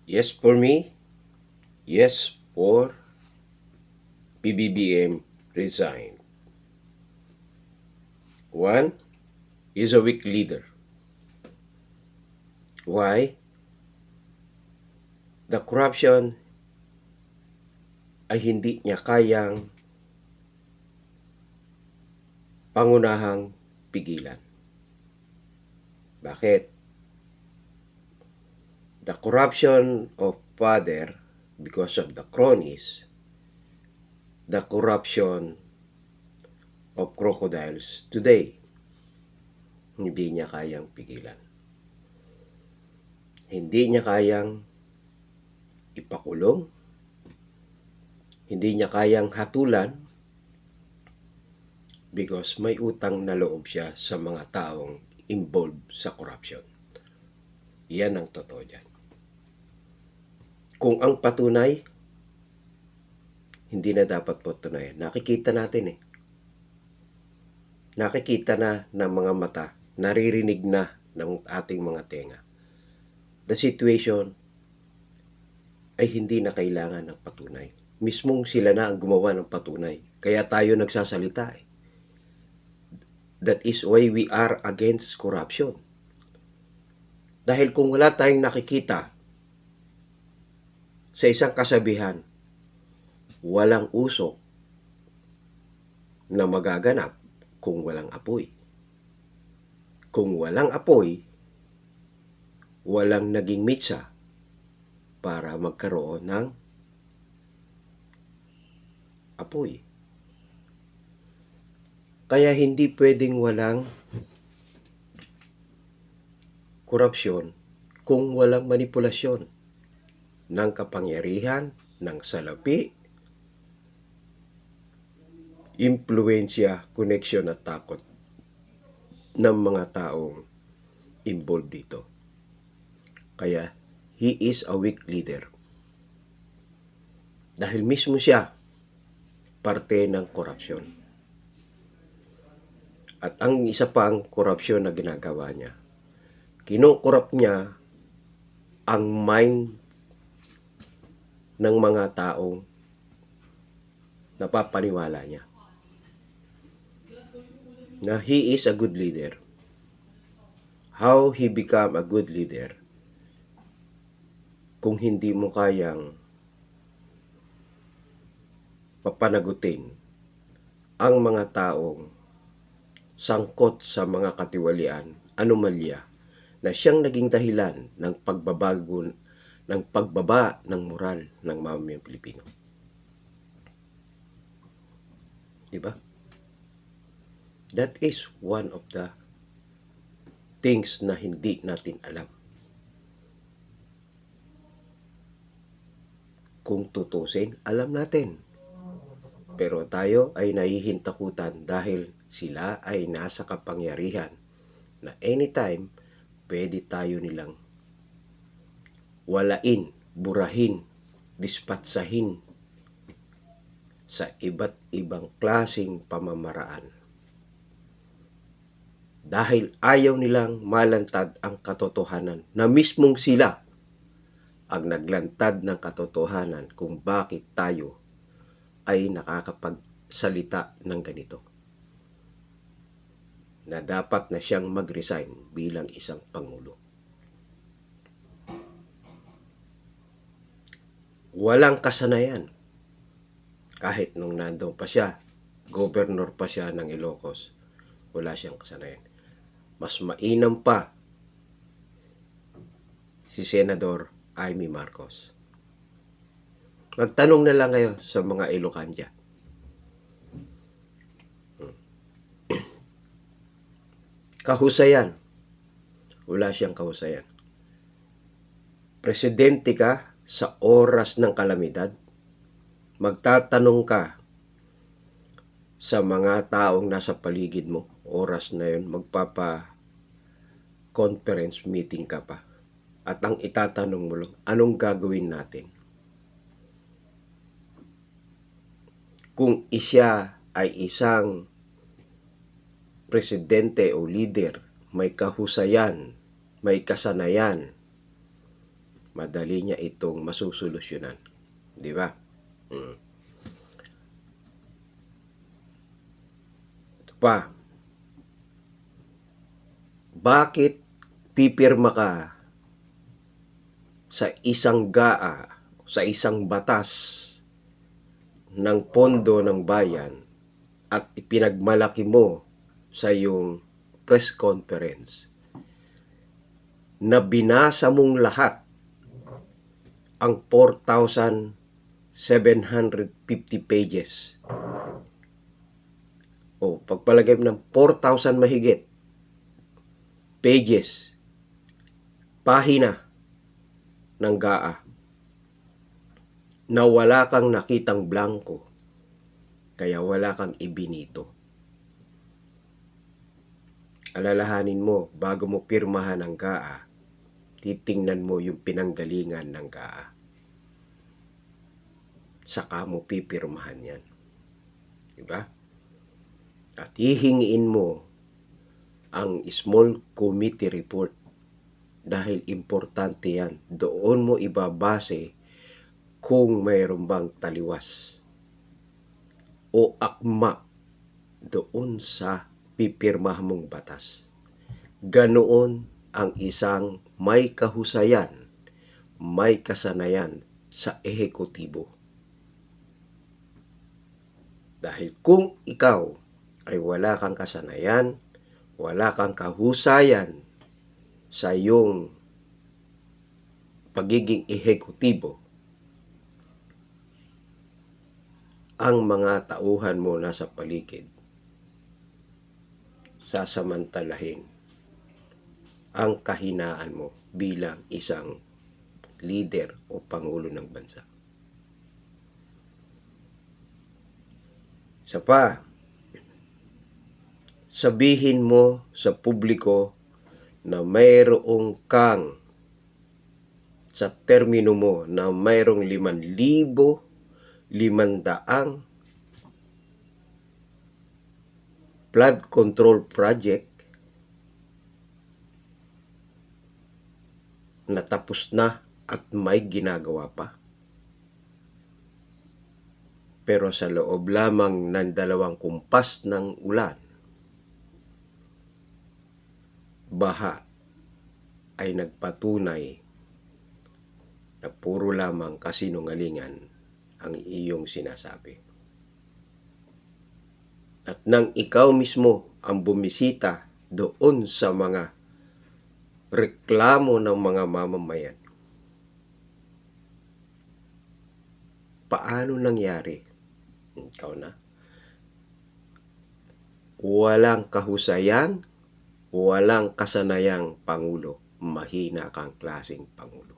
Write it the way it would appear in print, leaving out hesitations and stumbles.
Yes for me, yes for PBBM resign. One is a weak leader. Why? The corruption ay hindi niya kayang pangunahang pigilan. Bakit? The corruption of father because of the cronies, the corruption of crocodiles today, hindi niya kayang pigilan. Hindi niya kayang ipakulong, hindi niya kayang hatulan because may utang na loob siya sa mga taong involved sa corruption. Yan ang totoo dyan. Kung ang patunay, hindi na dapat patunayan. Nakikita natin eh. Nakikita na ng mga mata, naririnig na ng ating mga tenga. The situation ay hindi na kailangan ng patunay. Mismong sila na ang gumawa ng patunay. Kaya tayo nagsasalita eh. That is why we are against corruption. Dahil kung wala tayong nakikita sa isang kasabihan, walang usok na magaganap kung walang apoy. Kung walang apoy, walang naging mitsa para magkaroon ng apoy. Kaya hindi pwedeng walang korupsyon kung walang manipulasyon ng kapangyarihan, ng salapi, impluensya, koneksyon at takot ng mga taong involved dito. Kaya, he is a weak leader. Dahil mismo siya, parte ng korupsyon. At ang isa pang korupsyon na ginagawa niya, kinukorrupt niya ang mind ng mga taong napapaniwala niya na he is a good leader. How he become a good leader kung hindi mo kayang papanagutin ang mga taong sangkot sa mga katiwalian, anomalya, na siyang naging dahilan ng pagbabago, ng pagbaba ng moral ng mamamayang Pilipino. Diba? That is one of the things na hindi natin alam. Kung tutusin, alam natin. Pero tayo ay nahihintakutan dahil sila ay nasa kapangyarihan na anytime pwede tayo nilang walain, burahin, dispatsahin sa iba't ibang klaseng pamamaraan. Dahil ayaw nilang malantad ang katotohanan na mismong sila ang naglantad ng katotohanan kung bakit tayo ay nakakapagsalita ng ganito. Na dapat na siyang mag-resign bilang isang pangulo. Walang kasanayan. Kahit nung nandoon pa siya, governor pa siya ng Ilocos, wala siyang kasanayan. Mas mainam pa si Senador Amy Marcos. Magtanong na lang kayo sa mga Ilocanja. Kahusayan. Wala siyang kahusayan. Presidente ka sa oras ng kalamidad. Magtatanong ka sa mga taong nasa paligid mo. Oras na yun, magpapa-conference meeting ka pa. At ang itatanong mo lang, anong gagawin natin? Kung siya ay isang presidente o leader, may kahusayan, may kasanayan, madali niya itong masusolusyonan. Di ba? Ito pa. Bakit pipirma ka sa isang GAA, sa isang batas ng pondo ng bayan at ipinagmalaki mo sa iyong press conference na binasa mong lahat ang 4,750 pages o pagpalagay ng 4,000 mahigit pages, pahina ng GAA na wala kang nakitang blanco, kaya wala kang ibinito. Alalahanin mo, bago mo pirmahan ang GAA, titingnan mo yung pinanggalingan ng GAA. Saka mo pipirmahan yan. Diba? At hihingiin mo ang small committee report dahil importante yan. Doon mo ibabase kung mayroon bang taliwas o akma doon sa pipirmahan mong batas. Ganoon ang isang may kahusayan, may kasanayan sa ehekutibo. Dahil kung ikaw ay wala kang kasanayan, wala kang kahusayan sa iyong pagiging ehekutibo, ang mga tauhan mo nasa paligid sasamantalahin ang kahinaan mo bilang isang leader o pangulo ng bansa. Isa pa, sabihin mo sa publiko na mayroong kang sa termino mo na mayroong 5,500 flood control project na tapos na at may ginagawa pa. Pero sa loob lamang ng 2 kumpas ng ulan, baha ay nagpatunay na puro lamang kasinungalingan ang iyong sinasabi. At nang ikaw mismo ang bumisita doon sa mga reklamo ng mga mamamayan, paano nangyari? Ikaw na. Walang kahusayan, walang kasanayang pangulo, mahina kang klaseng pangulo.